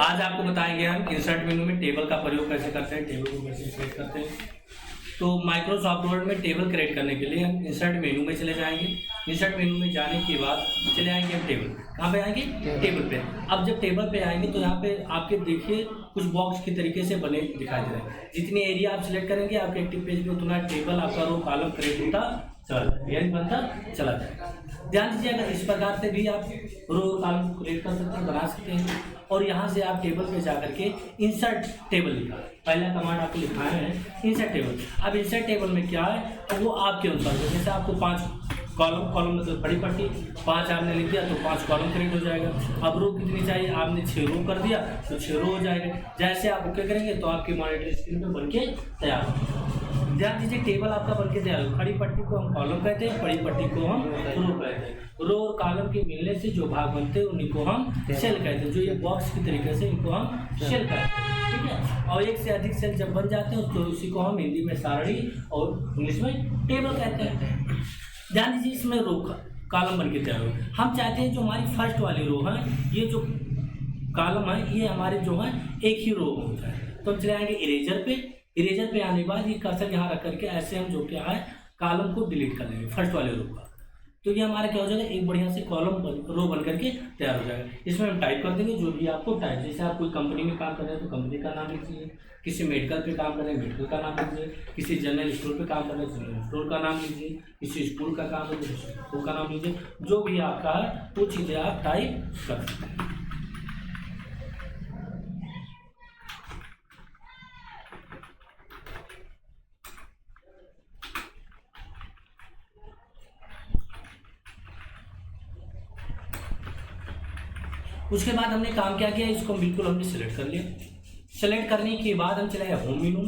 आज आपको बताएंगे हम इंसर्ट मेनू में टेबल का प्रयोग कैसे करते हैं, टेबल को कैसे क्रिएट करते हैं। तो माइक्रोसॉफ्ट वर्ड में टेबल क्रिएट करने के लिए हम इंसर्ट मेनू में चले जाएंगे। इंसर्ट मेनू में जाने के बाद चले आएंगे हम टेबल पे। कहाँ पे आएंगे? टेबल पे। अब जब टेबल पे आएंगे तो यहाँ पे आपके देखिए कुछ बॉक्स की तरीके से बने दिखाई दे रहे हैं। जितनी एरिया आप सिलेक्ट करेंगे आपके एक्टिव पेज में उतना टेबल आपका रो कॉलम क्रिएट होता यानी बनता चला जाएगा। ध्यान दीजिए, अगर इस प्रकार से भी आप रो कॉलम क्रिएट कर सकते हैं, बना सकते हैं। और यहाँ से आप टेबल पे जाकर के इंसर्ट टेबल लिखा, पहला कमांड आपको लिखाना है इंसर्ट टेबल। अब इंसर्ट टेबल में क्या है तो वो आपके अनुसार, जैसे आपको 5 कॉलम मतलब बड़ी पट्टी 5 आपने लिख दिया तो 5 कॉलम क्रिएट हो जाएगा। अब रो कितनी चाहिए, आपने 6 रो कर दिया तो 6 रो हो जाएगा। जैसे आप ओके करेंगे तो आपके मॉनिटर स्क्रीन पे बनके तैयार हो। ध्यान दीजिए, टेबल आपका बनके तैयार हो। खड़ी पट्टी को हम कॉलम कहते हैं, बड़ी पट्टी को हम रो कहते हैं। रो और कॉलम के मिलने से जो भाग बनते हैं उन्हीं को हम सेल कहते हैं। जो ये बॉक्स की तरीके से इनको हम सेल कहते हैं, ठीक है। और एक से अधिक सेल जब बन जाते हैं तो उसी को हम हिंदी में सारणी और इंग्लिश में टेबल कहते हैं। ध्यान दीजिए, इसमें रो कॉलम बन के तैयार हो। हम चाहते हैं जो हमारी फर्स्ट वाली रो है, ये जो कॉलम है ये हमारे जो है एक ही रो हो जाए। तो हम चले आएंगे इरेजर पे। इरेजर पे आने के बाद ये कर्सर यहाँ रख करके ऐसे हम जो क्या है कॉलम को डिलीट कर लेंगे फर्स्ट वाले रो का। तो ये हमारा क्या हो जाएगा, एक बढ़िया से कॉलम रो बन करके तैयार हो जाएगा। इसमें हम टाइप कर देंगे जो भी आपको टाइप, जैसे आप कोई कंपनी में काम कर रहे हैं तो कंपनी का नाम लिखिए, किसी मेडिकल पे काम कर रहे हैं मेडिकल का नाम लीजिए, किसी जनरल स्टोर पे काम कर रहे हैं जनरल स्टोर का नाम लीजिए, किसी स्कूल का काम है तो स्कूल का नाम लीजिए। जो भी आपका है वो चीज़ें आप टाइप कर सकते हैं। उसके बाद हमने काम क्या किया, इसको बिल्कुल हमने सिलेक्ट कर लिया। सेलेक्ट करने के बाद हम चले गए होम मेनू।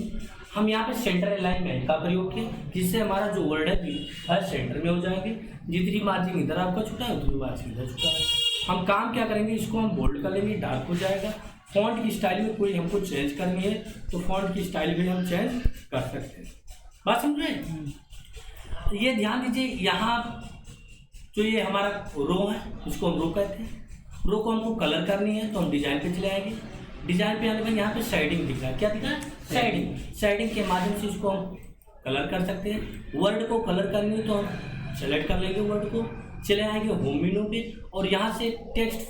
हम यहाँ पे सेंटर अलाइनमेंट का प्रयोग किया, जिससे हमारा जो वर्ड है हर सेंटर में हो जाएंगे। जितनी मार्जिन इधर आपका छुटा है उतनी मार्जिन इधर छुटा है। हम काम क्या करेंगे, इसको हम बोल्ड कर लेंगे, डार्क हो जाएगा। फॉन्ट की स्टाइल में कोई हमको चेंज करनी है तो फॉन्ट की स्टाइल भी हम चेंज कर सकते हैं। बात समझे? ये ध्यान दीजिए, यहाँ जो ये हमारा रो है इसको हम रो कहते हैं। रो को हमको कलर करनी है तो हम डिजाइन पे चले आएंगे। डिजाइन पे आने के बाद यहाँ पे शेडिंग दिख रहा है, क्या दिख रहा है? शेडिंग। शेडिंग के माध्यम से इसको हम कलर कर सकते हैं। वर्ड को कलर करनी है तो हम सेलेक्ट कर लेंगे वर्ड को, चले आएंगे होम मेनू पे और यहाँ से टेक्स्ट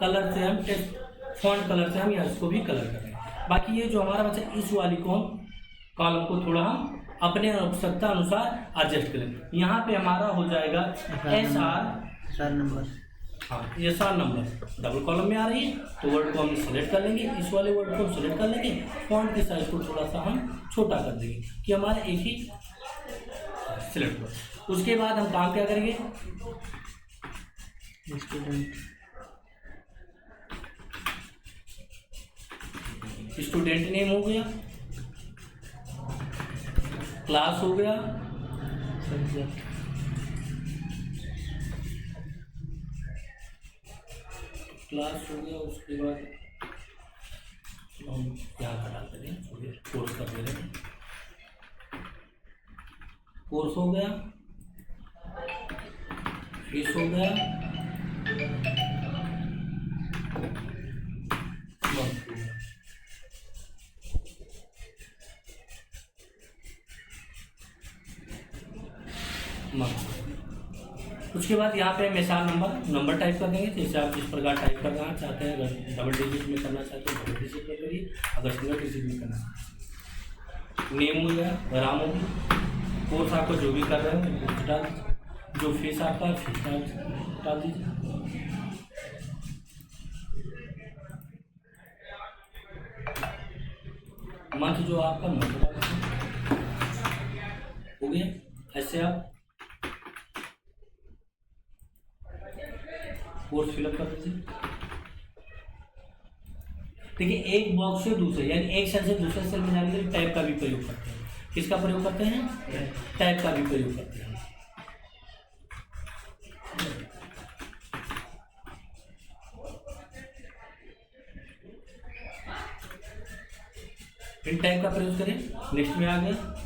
कलर से हम टेक्स्ट फॉन्ट कलर से हम यहाँ इसको भी कलर करेंगे। बाकी ये जो हमारा बच्चा इस वाली को हम कॉलम को थोड़ा हम अपने आवश्यकता अनुसार एडजस्ट करेंगे। यहाँ पे हमारा हो जाएगा SR नंबर, हाँ ये 7 नंबर डबल कॉलम में आ रही है तो वर्ड को हम सिलेक्ट कर लेंगे। इस वाले वर्ड को हम सिलेक्ट कर लेंगे, फॉन्ट की साइज को थोड़ा सा हम छोटा कर देंगे कि हमारा एक ही सिलेक्ट हो। उसके बाद हम काम क्या करेंगे, स्टूडेंट नेम हो गया, क्लास हो गया, क्लास हो गया। उसके बाद हम यहाँ का डाल देंगे, कोर्स कर दे रहे हैं, कोर्स हो गया, फीस हो गया, उसके बाद यहाँ पे मिसाल नंबर टाइप कर देंगे। जैसे आप जिस प्रकार टाइप करना चाहते हैं, अगर डबल डिजिट में करना चाहते हैं डबल डिजिट में करिए, अगर सिंगल डिजिट में करना चाहते हैं। नेम हो गया, राम हो गया, कोर्स आपको जो भी कर रहे हैं वो डाल दीजिए, जो फीस आपका फीस डाल दीजिए। मंथ जो आपका मंथ डाल दीजिए, हो गया। ऐसे आप कोर्स फिलअप कर दीजिए। देखिए, एक बॉक्स से दूसरे यानी एक सेल से दूसरे सेल में जाने के लिए टैब का भी प्रयोग करते हैं। किसका प्रयोग करते हैं? टैब का भी प्रयोग करते हैं। इन टैब का प्रयोग करें। नेक्स्ट में आ गया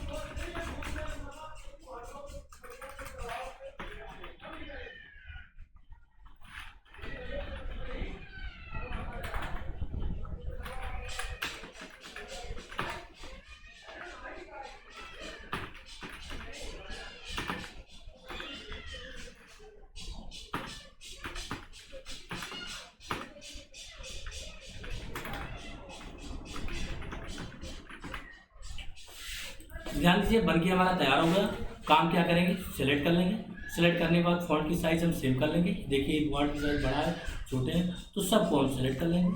ध्यान दीजिए बन के हमारा तैयार हो गया। काम क्या करेंगे, सिलेक्ट कर लेंगे। सिलेक्ट करने के बाद फॉन्ट की साइज़ हम सेव कर लेंगे। देखिए वर्ड की साइज़ बड़ा है, छोटे हैं, तो सबको हम सिलेक्ट कर लेंगे।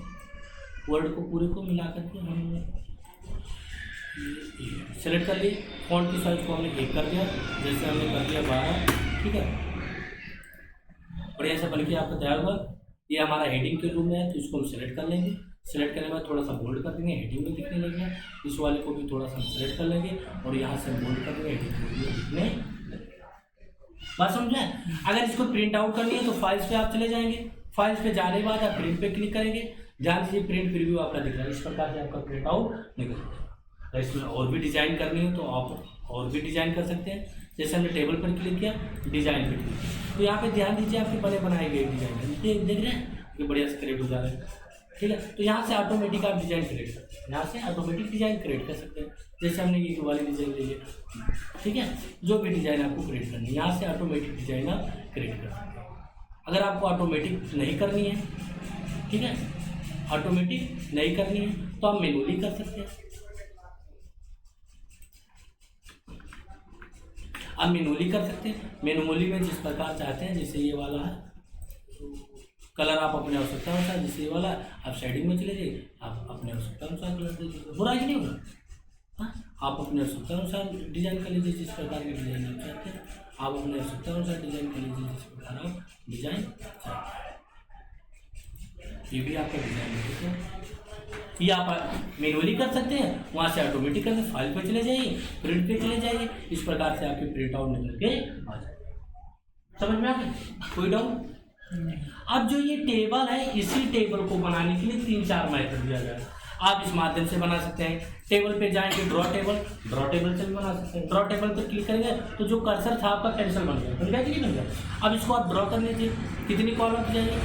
वर्ड को पूरे को मिला करके हम सेलेक्ट कर लिए। फॉन्ट की साइज़ को हमने 1 कर दिया, जैसे हमने कर दिया 12। ठीक है, बढ़िया से बन के आपका तैयार हुआ। ये हमारा हेडिंग के रूम में है, तो इसको हम सिलेक्ट कर लेंगे। सिलेक्ट करने के बाद थोड़ा सा बोल्ड कर देंगे, हेडिंग में दिखने लगेगा। इस वाले को भी थोड़ा सा सिलेक्ट कर लेंगे और यहाँ से बोल्ड कर देंगे, हेडिंग में दिखने। बात समझे? अगर इसको प्रिंट आउट करनी है तो फाइल्स पे आप चले जाएंगे। फाइल्स पे जाने के बाद आप प्रिंट पे क्लिक करेंगे। ध्यान दीजिए प्रिंट प्रीव्यू आपका दिख रहा है, इस प्रकार से आपका प्रिंट आउट निकल जाएगा। तो इसमें और भी डिज़ाइन करनी है तो आप और भी डिज़ाइन कर सकते हैं। जैसे हमने टेबल पर क्लिक किया, डिज़ाइन पर क्लिक किया, तो यहाँ पे ध्यान दीजिए आपके बने बनाए गए डिज़ाइन देख रहे हैं, ये बढ़िया से क्रिएट हो जा रहा है। ठीक है, तो यहाँ से ऑटोमेटिक आप डिज़ाइन क्रिएट कर सकते हैं। यहाँ से ऑटोमेटिक डिज़ाइन क्रिएट कर सकते हैं। जैसे हमने ये वाली डिज़ाइन ले लिया, ठीक है, जो भी डिज़ाइन आपको क्रिएट करनी है यहाँ से ऑटोमेटिक डिज़ाइन आप क्रिएट कर सकते हैं। अगर आपको ऑटोमेटिक नहीं करनी है, ठीक है, ऑटोमेटिक नहीं करनी है तो आप मैनुअली कर सकते हैं। आप मैनुअली कर सकते हैं। मैनुअली में जिस प्रकार चाहते हैं, जैसे ये वाला है कलर आप अपने आवश्यकता अनुसार, जैसे ये वाला आप शेडिंग में चले जाइए, आप अपने आवश्यकता अनुसार कलर दे दीजिए, बुरा ही नहीं होगा। हाँ, आप अपने आवश्यकता अनुसार डिज़ाइन कर लीजिए, जिस प्रकार के डिज़ाइन आप चाहते हैं आप अपने आवश्यकता अनुसार डिज़ाइन कर लीजिए, जिस प्रकार आप डिज़ाइन चाहते हैं। ये भी आपका डिज़ाइन है, ये आप मैनुअली कर सकते हैं, वहाँ से ऑटोमेटिक कर सकते, फाइल पे चले जाइए, प्रिंट पे चले जाइए, इस प्रकार से आपके प्रिंट आउट निकल के आ जाए। समझ में आ गई? कोई डाउट? अब जो ये टेबल है, इसी टेबल को बनाने के लिए 3-4 मेथड दिया गया है। आप इस माध्यम से बना सकते हैं। टेबल पे जाएंगे, ड्रॉ टेबल से भी बना सकते हैं। ड्रॉ टेबल पे क्लिक करेंगे तो जो कर्सर था आपका कैंसिल बन गया कि नहीं बन गया। अब इसको आप ड्रॉ कर लीजिए, कितनी कॉलम चाहिए,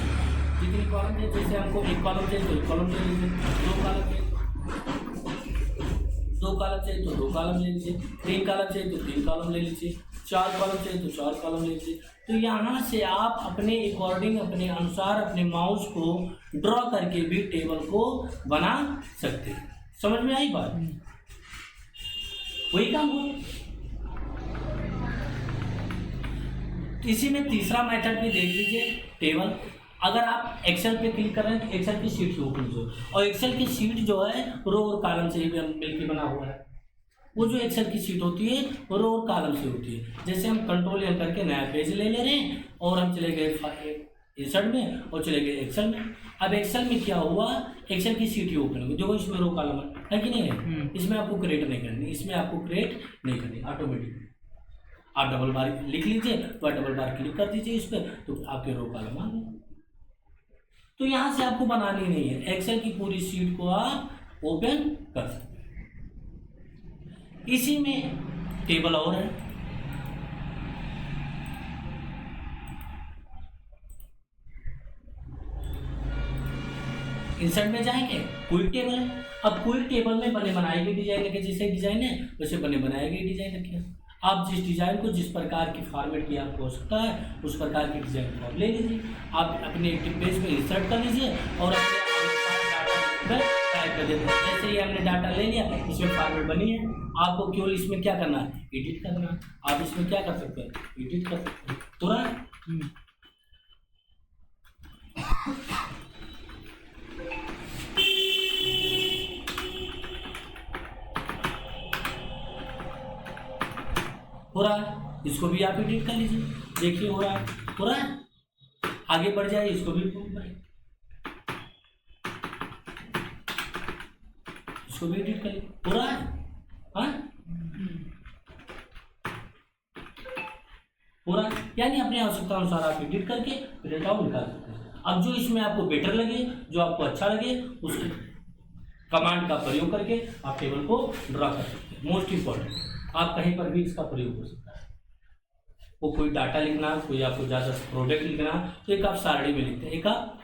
जितनी कॉलम चाहिए, जैसे हमको 1 कॉलम चाहिए तो 1 कॉलम ले लीजिए, 2 कॉलम चाहिए 2 कॉलम चाहिए तो 2 कॉलम ले लीजिए, 3 कॉलम चाहिए तो 3 कॉलम ले लीजिए, 4 कॉलम चाहिए तो 4 कॉलम ले लीजिए। तो यहाँ से आप अपने अकॉर्डिंग, अपने अनुसार, अपने माउस को ड्रॉ करके भी टेबल को बना सकते हैं। समझ में आई बात? वही काम हो। इसी में तीसरा मेथड भी देख लीजिए, टेबल। अगर आप एक्सेल पे क्लिक कर रहे हैं तो एक्सेल की शीट ओपन हो, और एक्सेल की शीट जो है रो और कॉलम से ही मिलकर बना हुआ है। वो जो एक्सेल की शीट होती है वो रो और कॉलम से होती है। जैसे हम कंट्रोल एम करके नया पेज ले रहे हैं और हम चले गए इंसर्ट में और चले गए एक्सेल में। अब एक्सेल में क्या हुआ, एक्सेल की शीट ही ओपन होगी, देखो इसमें रो कॉलम है कि नहीं है। इसमें आपको क्रिएट नहीं करनी, इसमें आपको क्रिएट नहीं करनी, ऑटोमेटिक आप डबल बार लिख लीजिए तो डबल बार क्लिक कर दीजिए इस पर, तो आपके रो कॉलम आ गए। तो यहाँ से आपको बनानी नहीं है, एक्सेल की पूरी शीट को आप ओपन कर सकते हैं। इसी में टेबल और है, इंसर्ट में जाएंगे, क्विक टेबल है। अब क्विक टेबल में बने बनाए गए डिजाइन रखे, जैसे डिजाइन है वैसे बने बनाए गए डिजाइन रखिए। आप जिस डिजाइन को जिस प्रकार की फॉर्मेट की आपको आवश्यकता है उस प्रकार की डिजाइन को आप ले लीजिए। आप अपने पेज में इंसर्ट कर लीजिए और अपने टाइप कर देते हैं। जैसे ही हमने डाटा ले लिया, इसमें फॉर्मेट बनी है, आपको केवल इसमें क्या करना है, एडिट करना है। आप इसमें क्या कर सकते हैं, एडिट कर सकते हैं तुरंत। हो रहा है, इसको भी आप एडिट कर लीजिए, देखिए हो रहा है। आगे बढ़ जाए, इसको भी इसको भी एडिट कर लीजिए, हो रहा है। हाँ, हो रहा है, यानी अपने आवश्यकता अनुसार आप एडिट करके प्रिंट आउट निकाल सकते हैं। अब जो इसमें आपको बेटर लगे, जो आपको अच्छा लगे, उस कमांड का प्रयोग करके आप टेबल को ड्रा कर सकते हैं। मोस्ट इंपॉर्टेंट, आप कहीं पर भी इसका प्रयोग हो सकता है। वो कोई डाटा लिखना, कोई आपको ज़्यादा प्रोडक्ट लिखना, तो एक आप सारणी में लिखते हैं, एक आप